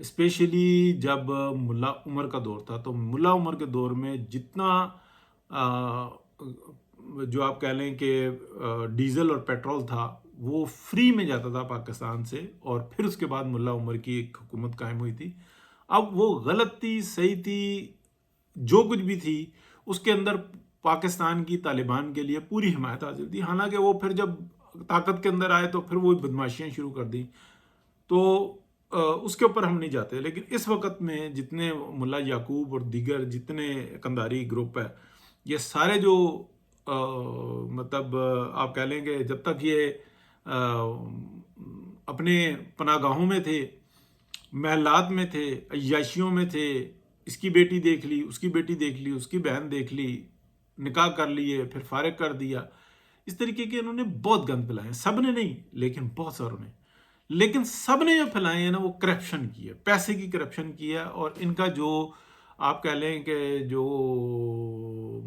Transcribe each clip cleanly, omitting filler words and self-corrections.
Especially جب ملا عمر کا دور تھا، تو ملا عمر کے دور میں جتنا آ، جو آپ کہہ لیں کہ ڈیزل اور پیٹرول تھا وہ فری میں جاتا تھا پاکستان سے، اور پھر اس کے بعد ملا عمر کی ایک حکومت قائم ہوئی تھی۔ اب وہ غلط تھی، صحیح تھی، جو کچھ بھی تھی، اس کے اندر پاکستان کی طالبان کے لیے پوری حمایت حاصل تھی، حالانکہ وہ پھر جب طاقت کے اندر آئے تو پھر وہ بدماشیاں شروع کر دی، تو اس کے اوپر ہم نہیں جاتے۔ لیکن اس وقت میں جتنے ملا یعقوب اور دیگر جتنے قندھاری گروپ ہے، یہ سارے جو مطلب آپ کہہ لیں کہ جب تک یہ اپنے پناہ گاہوں میں تھے، محلات میں تھے، عیاشیوں میں تھے، اس کی بیٹی دیکھ لی، اس کی بیٹی دیکھ لی، اس کی بہن دیکھ لی، نکاح کر لیے، پھر فارغ کر دیا، اس طریقے کے انہوں نے بہت گند پھیلائے، سب نے نہیں لیکن بہت ساروں نے۔ لیکن سب نے جو پھیلائے ہیں نا، وہ کرپشن کی ہے، پیسے کی کرپشن کی ہے، اور ان کا جو آپ کہہ لیں کہ جو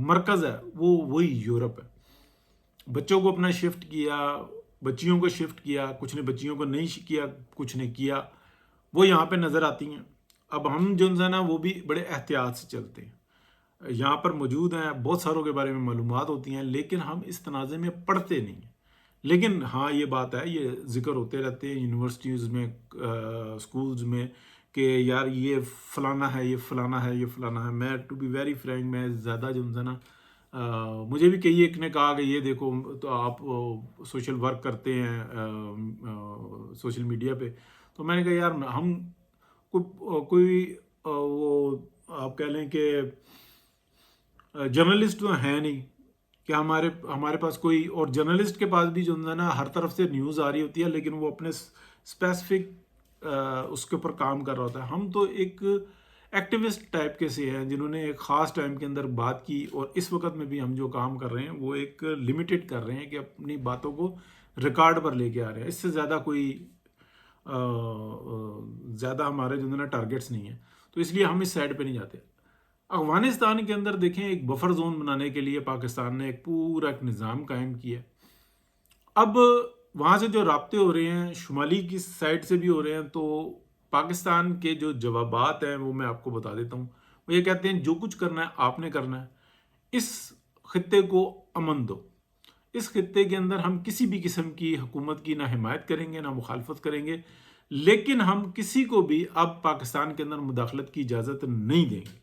مرکز ہے وہ وہی یورپ ہے۔ بچوں کو اپنا شفٹ کیا، بچیوں کو شفٹ کیا، کچھ نے بچیوں کو نہیں کیا، کچھ نے کیا، وہ یہاں پہ نظر آتی ہیں۔ اب ہم جو ہے نا وہ بھی بڑے احتیاط سے چلتے ہیں، یہاں پر موجود ہیں، بہت ساروں کے بارے میں معلومات ہوتی ہیں، لیکن ہم اس تنازع میں پڑھتے نہیں ہیں۔ لیکن ہاں یہ بات ہے، یہ ذکر ہوتے رہتے ہیں یونیورسٹیز میں، اسکولز میں، کہ یار یہ فلانا ہے، یہ فلانا ہے، یہ فلانا ہے۔ میں ٹو بی ویری فرینک، میں زیادہ جو ہے نا مجھے بھی کئی ایک نے کہا کہ یہ دیکھو تو آپ سوشل ورک کرتے ہیں سوشل میڈیا پہ، تو میں نے کہا یار ہم کوئی وہ آپ کہہ لیں کہ جرنلسٹ تو ہیں نہیں کہ ہمارے پاس کوئی، اور جرنلسٹ کے پاس بھی جو ہے نا ہر طرف سے نیوز آ رہی ہوتی ہے، لیکن وہ اپنے اسپیسیفک اس کے اوپر کام کر رہا ہوتا ہے۔ ہم تو ایک ایکٹیوسٹ ٹائپ کے سے ہیں جنہوں نے ایک خاص ٹائم کے اندر بات کی، اور اس وقت میں بھی ہم جو کام کر رہے ہیں وہ ایک لمیٹڈ کر رہے ہیں کہ اپنی باتوں کو ریکارڈ پر لے کے آ رہے ہیں، اس سے زیادہ کوئی زیادہ ہمارے جو ہے نا ٹارگیٹس نہیں ہیں، تو اس لیے ہم اس سائڈ پہ نہیں جاتے۔ افغانستان کے اندر دیکھیں، ایک بفر زون بنانے کے لیے پاکستان نے ایک پورا ایک نظام قائم کیا۔ اب وہاں سے جو رابطے ہو رہے ہیں، شمالی کی سائڈ سے بھی ہو رہے ہیں، تو پاکستان کے جو جوابات ہیں وہ میں آپ کو بتا دیتا ہوں۔ وہ یہ کہتے ہیں جو کچھ کرنا ہے آپ نے کرنا ہے، اس خطے کو امن دو، اس خطے کے اندر ہم کسی بھی قسم کی حکومت کی نہ حمایت کریں گے نہ مخالفت کریں گے، لیکن ہم کسی کو بھی اب پاکستان کے اندر مداخلت کی اجازت نہیں دیں گے۔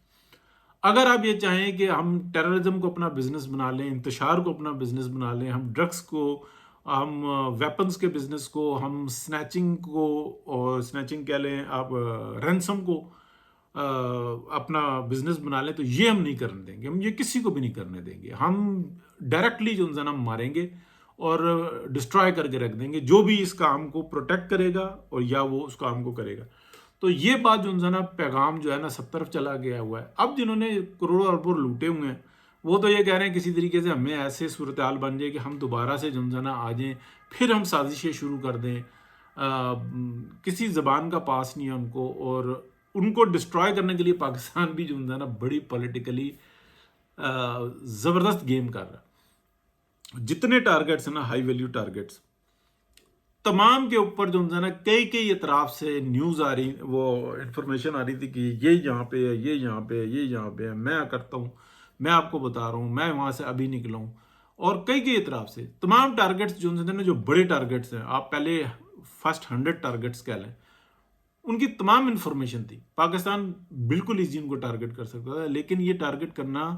اگر آپ یہ چاہیں کہ ہم ٹیررزم کو اپنا بزنس بنا لیں، انتشار کو اپنا بزنس بنا لیں، ہم ڈرگس کو، ہم ویپنز کے بزنس کو، ہم سنیچنگ کو، اور سنیچنگ کہہ لیں آپ رینسم کو اپنا بزنس بنا لیں، تو یہ ہم نہیں کرنے دیں گے، ہم یہ کسی کو بھی نہیں کرنے دیں گے۔ ہم ڈائریکٹلی جو ہے نا ماریں گے اور ڈسٹرائے کر کے رکھ دیں گے جو بھی اس کام کو پروٹیکٹ کرے گا اور یا وہ اس کام کو کرے گا۔ تو یہ بات جو ہے نا پیغام جو ہے نا سب طرف چلا گیا ہوا ہے۔ اب جنہوں نے کروڑوں اربوں لوٹے ہوئے ہیں وہ تو یہ کہہ رہے ہیں کسی طریقے سے ہمیں ایسے صورتحال بن جائے کہ ہم دوبارہ سے جو ہے نا آ جائیں، پھر ہم سازشیں شروع کر دیں۔ کسی زبان کا پاس نہیں ہے ان کو، اور ان کو ڈسٹرائے کرنے کے لیے پاکستان بھی جو ہے نا بڑی پولیٹیکلی زبردست گیم کر رہا ہے۔ جتنے ٹارگیٹس ہیں نا ہائی ویلیو ٹارگیٹس، تمام کے اوپر جو ہے نا کئی اطراف سے نیوز آ رہی، وہ انفارمیشن آ رہی تھی کہ یہ یہاں پہ ہے، یہ یہاں پہ ہے، یہ یہاں پہ ہے، میں کرتا ہوں، میں آپ کو بتا رہا ہوں، میں وہاں سے ابھی نکلا ہوں، اور کئی اطراف سے تمام ٹارگیٹس جو ہے نا جو بڑے ٹارگیٹس ہیں، آپ پہلے فرسٹ 100 ٹارگیٹس کہہ لیں، ان کی تمام انفارمیشن تھی۔ پاکستان بالکل ایزی ان کو ٹارگیٹ کر سکتا تھا، لیکن یہ ٹارگیٹ کرنا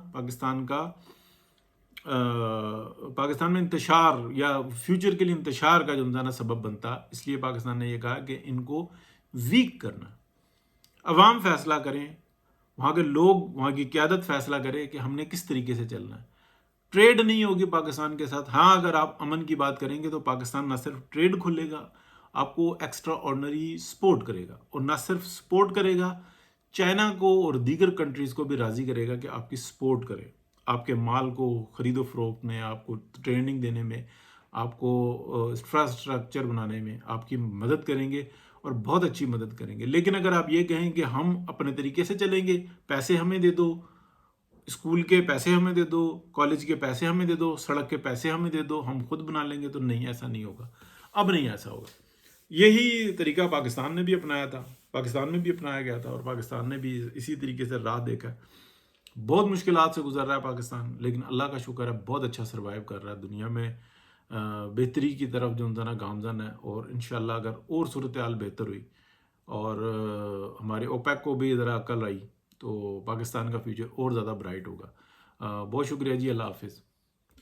پاکستان میں انتشار یا فیوچر کے لیے انتشار کا جو نا سبب بنتا، اس لیے پاکستان نے یہ کہا کہ ان کو ویک کرنا، عوام فیصلہ کریں، وہاں کے لوگ، وہاں کی قیادت فیصلہ کرے کہ ہم نے کس طریقے سے چلنا ہے۔ ٹریڈ نہیں ہوگی پاکستان کے ساتھ، ہاں اگر آپ امن کی بات کریں گے تو پاکستان نہ صرف ٹریڈ کھولے گا، آپ کو ایکسٹرا آرڈنری سپورٹ کرے گا، اور نہ صرف سپورٹ کرے گا، چائنا کو اور دیگر کنٹریز کو بھی راضی کرے گا کہ آپ کی سپورٹ کرے، آپ کے مال کو خرید و فروخت میں، آپ کو ٹریننگ دینے میں، آپ کو انفراسٹرکچر بنانے میں آپ کی مدد کریں گے، اور بہت اچھی مدد کریں گے۔ لیکن اگر آپ یہ کہیں کہ ہم اپنے طریقے سے چلیں گے، پیسے ہمیں دے دو، اسکول کے پیسے ہمیں دے دو، کالج کے پیسے ہمیں دے دو، سڑک کے پیسے ہمیں دے دو، ہم خود بنا لیں گے، تو نہیں، ایسا نہیں ہوگا، اب نہیں ایسا ہوگا۔ یہی طریقہ پاکستان نے بھی اپنایا تھا، پاکستان میں بھی اپنایا گیا تھا اور پاکستان نے بھی اسی طریقے سے راہ دیکھا ہے۔ بہت مشکلات سے گزر رہا ہے پاکستان، لیکن اللہ کا شکر ہے بہت اچھا سروائیو کر رہا ہے دنیا میں، بہتری کی طرف جو نا گامزن ہے، اور انشاءاللہ اگر اور صورتحال بہتر ہوئی اور ہمارے اوپیک کو بھی ذرا عقل آئی تو پاکستان کا فیوچر اور زیادہ برائٹ ہوگا۔ بہت شکریہ جی، اللہ حافظ۔